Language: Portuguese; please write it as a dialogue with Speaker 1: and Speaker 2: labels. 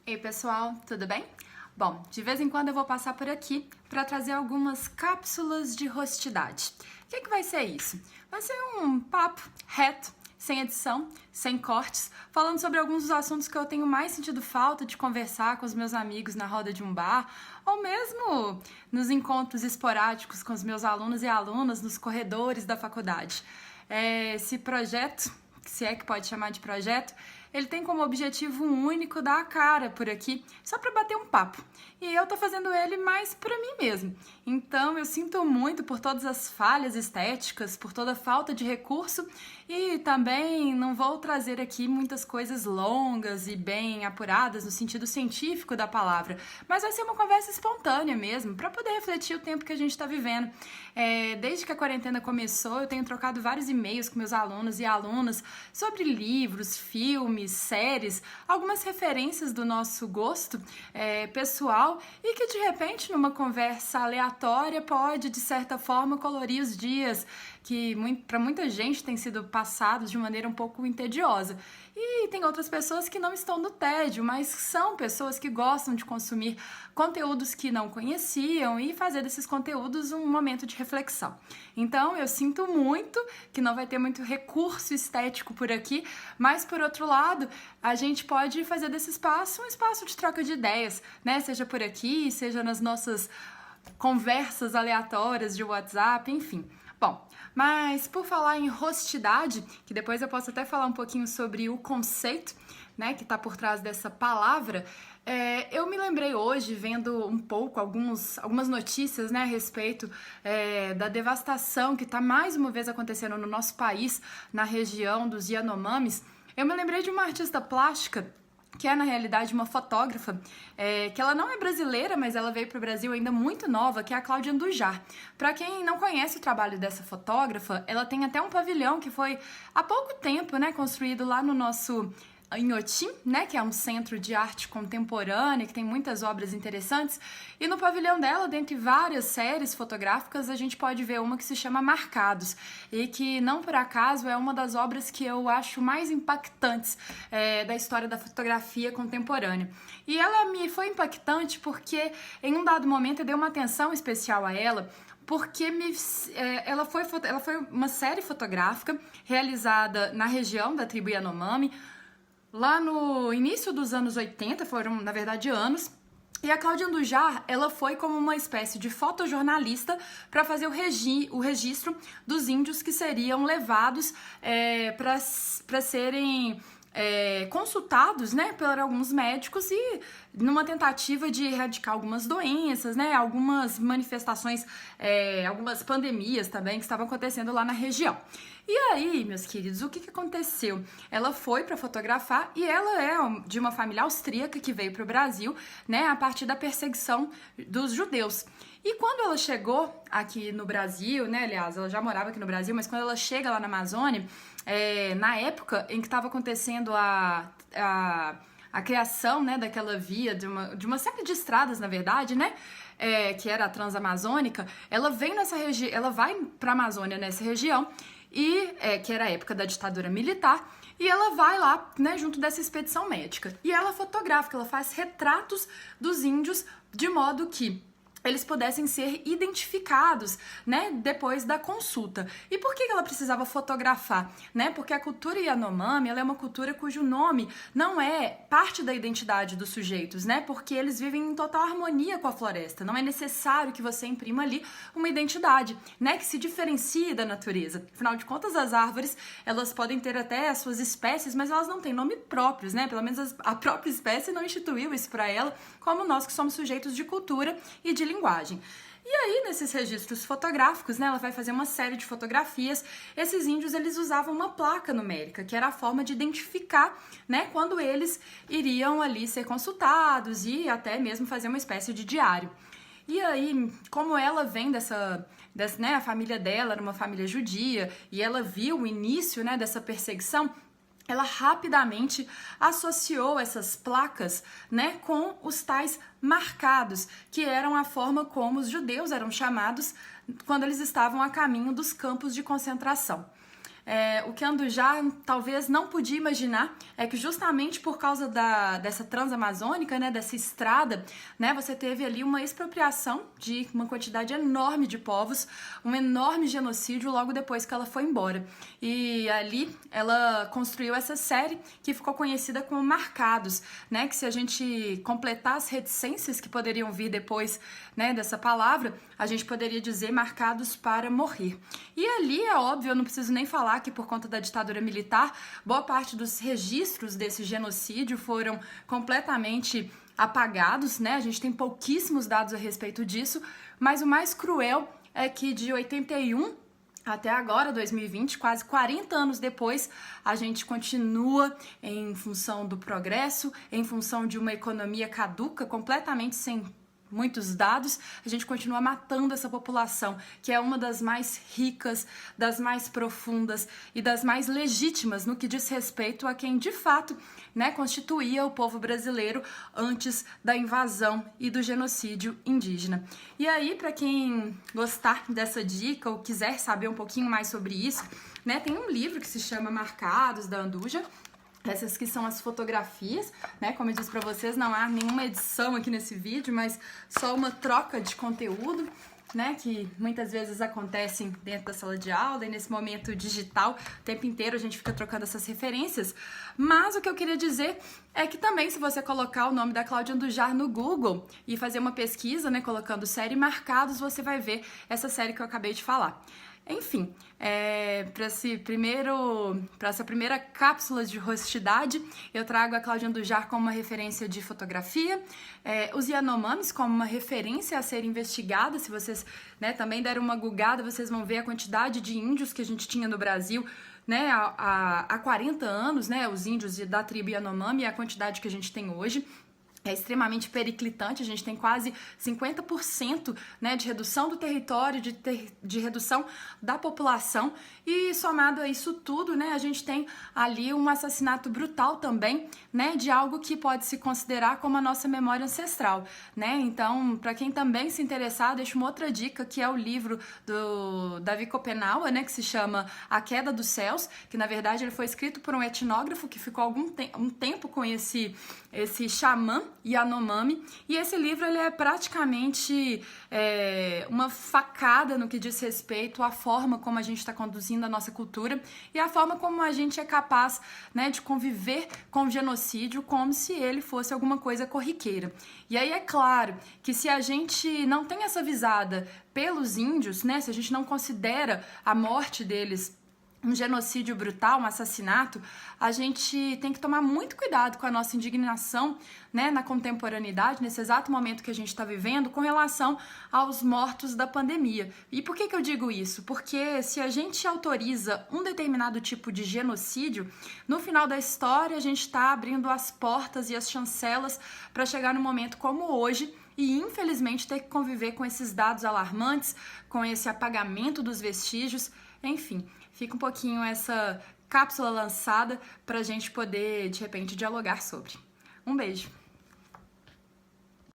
Speaker 1: Ei pessoal, tudo bem? Bom, de vez em quando eu vou passar por aqui para trazer algumas cápsulas de rostidade. O que vai ser isso? Vai ser um papo reto, sem edição, sem cortes, falando sobre alguns dos assuntos que eu tenho mais sentido falta de conversar com os meus amigos na roda de um bar, ou mesmo nos encontros esporádicos com os meus alunos e alunas nos corredores da faculdade. Esse projeto, se é que pode chamar de projeto, ele tem como objetivo único dar a cara por aqui, só para bater um papo. E eu tô fazendo ele mais para mim mesmo. Então eu sinto muito por todas as falhas estéticas, por toda a falta de recurso e também não vou trazer aqui muitas coisas longas e bem apuradas no sentido científico da palavra, mas vai ser uma conversa espontânea mesmo, para poder refletir o tempo que a gente está vivendo. Desde que a quarentena começou, eu tenho trocado vários e-mails com meus alunos e alunas sobre livros, filmes, séries, algumas referências do nosso gosto pessoal e que de repente numa conversa aleatória pode de certa forma colorir os dias que para muita gente têm sido passados de maneira um pouco entediosa. E tem outras pessoas que não estão no tédio, mas são pessoas que gostam de consumir conteúdos que não conheciam e fazer desses conteúdos um momento de reflexão. Então eu sinto muito que não vai ter muito recurso estético por aqui, mas por outro lado, a gente pode fazer desse espaço um espaço de troca de ideias, né? Seja por aqui, seja nas nossas conversas aleatórias de WhatsApp, enfim. Bom, mas por falar em rostidade, que depois eu posso até falar um pouquinho sobre o conceito, né, que está por trás dessa palavra, eu me lembrei hoje, vendo um pouco algumas notícias, né, a respeito da devastação que está mais uma vez acontecendo no nosso país, na região dos Yanomamis. Eu me lembrei de uma artista plástica que é na realidade uma fotógrafa, que ela não é brasileira, mas ela veio para o Brasil ainda muito nova, que é a Cláudia Andujar. Para quem não conhece o trabalho dessa fotógrafa, ela tem até um pavilhão que foi há pouco tempo, né, construído lá no nosso Inhotim, né, que é um centro de arte contemporânea, que tem muitas obras interessantes, e no pavilhão dela, dentre várias séries fotográficas, a gente pode ver uma que se chama Marcados, e que não por acaso é uma das obras que eu acho mais impactantes da história da fotografia contemporânea. E ela me foi impactante porque em um dado momento eu dei uma atenção especial a ela, porque ela foi uma série fotográfica realizada na região da tribo Yanomami, lá no início dos anos 80, foram, na verdade, anos, e a Cláudia Andujar, ela foi como uma espécie de fotojornalista para fazer o registro dos índios que seriam levados para serem consultados, né, por alguns médicos e numa tentativa de erradicar algumas doenças, né, algumas manifestações, algumas pandemias também que estavam acontecendo lá na região. E aí, meus queridos, o que aconteceu? Ela foi para fotografar e ela é de uma família austríaca que veio para o Brasil, né, a partir da perseguição dos judeus. E quando ela chegou aqui no Brasil, né, aliás, ela já morava aqui no Brasil, mas quando ela chega lá na Amazônia, na época em que estava acontecendo a criação, né, daquela via, de uma série de estradas, na verdade, né, que era a Transamazônica, ela vem ela vai para a Amazônia nessa região, e que era a época da ditadura militar, e ela vai lá, né, junto dessa expedição médica. E ela fotografa, ela faz retratos dos índios de modo que eles pudessem ser identificados, né, depois da consulta. E por que ela precisava fotografar? Né? Porque a cultura Yanomami, ela é uma cultura cujo nome não é parte da identidade dos sujeitos, né? Porque eles vivem em total harmonia com a floresta. Não é necessário que você imprima ali uma identidade, né, que se diferencie da natureza. Afinal de contas, as árvores, elas podem ter até as suas espécies, mas elas não têm nome próprios, né? Pelo menos a própria espécie não instituiu isso para ela, como nós que somos sujeitos de cultura e de linguagem. E aí, nesses registros fotográficos, né, ela vai fazer uma série de fotografias. Esses índios, eles usavam uma placa numérica, que era a forma de identificar, né, quando eles iriam ali ser consultados e até mesmo fazer uma espécie de diário. E aí, como ela vem né, a família dela era uma família judia, e ela viu o início, né, dessa perseguição, ela rapidamente associou essas placas, né, com os tais marcados, que eram a forma como os judeus eram chamados quando eles estavam a caminho dos campos de concentração. o que Andujar talvez não podia imaginar é que justamente por causa dessa transamazônica, né, dessa estrada, né, você teve ali uma expropriação de uma quantidade enorme de povos, um enorme genocídio logo depois que ela foi embora. E ali ela construiu essa série que ficou conhecida como Marcados, né, que se a gente completar as reticências que poderiam vir depois, né, dessa palavra, a gente poderia dizer marcados para morrer. E ali é óbvio, eu não preciso nem falar que por conta da ditadura militar, boa parte dos registros desse genocídio foram completamente apagados, né? A gente tem pouquíssimos dados a respeito disso, mas o mais cruel é que de 81 até agora, 2020, quase 40 anos depois, a gente continua em função do progresso, em função de uma economia caduca, completamente sem muitos dados, a gente continua matando essa população, que é uma das mais ricas, das mais profundas e das mais legítimas no que diz respeito a quem de fato, né, constituía o povo brasileiro antes da invasão e do genocídio indígena. E aí, para quem gostar dessa dica ou quiser saber um pouquinho mais sobre isso, né, tem um livro que se chama Marcados, da Andujar. Essas que são as fotografias, né? Como eu disse pra vocês, não há nenhuma edição aqui nesse vídeo, mas só uma troca de conteúdo, né? Que muitas vezes acontecem dentro da sala de aula e nesse momento digital, o tempo inteiro a gente fica trocando essas referências. Mas o que eu queria dizer é que também, se você colocar o nome da Cláudia Andujar no Google e fazer uma pesquisa, né? Colocando série Marcados, você vai ver essa série que eu acabei de falar. Enfim, para essa primeira cápsula de honestidade, eu trago a Cláudia Andujar como uma referência de fotografia, os Yanomamis como uma referência a ser investigada. Se vocês, né, também deram uma googada, vocês vão ver a quantidade de índios que a gente tinha no Brasil, né, há 40 anos, né, os índios da tribo Yanomami, e a quantidade que a gente tem hoje. É extremamente periclitante, a gente tem quase 50%, né, de redução do território, de redução da população, e somado a isso tudo, né, a gente tem ali um assassinato brutal também, né, de algo que pode se considerar como a nossa memória ancestral, né. Então, para quem também se interessar, deixo uma outra dica, que é o livro do Davi Kopenawa, né, que se chama A Queda dos Céus, que na verdade ele foi escrito por um etnógrafo que ficou um tempo com esse xamã Yanomami, e esse livro ele é praticamente uma facada no que diz respeito à forma como a gente está conduzindo a nossa cultura e a forma como a gente é capaz, né, de conviver com o genocídio como se ele fosse alguma coisa corriqueira. E aí é claro que se a gente não tem essa visada pelos índios, né, se a gente não considera a morte deles um genocídio brutal, um assassinato, a gente tem que tomar muito cuidado com a nossa indignação, né, na contemporaneidade, nesse exato momento que a gente está vivendo, com relação aos mortos da pandemia. E por que eu digo isso? Porque se a gente autoriza um determinado tipo de genocídio, no final da história a gente está abrindo as portas e as chancelas para chegar num momento como hoje e, infelizmente, ter que conviver com esses dados alarmantes, com esse apagamento dos vestígios, enfim. Fica um pouquinho essa cápsula lançada para a gente poder, de repente, dialogar sobre. Um beijo!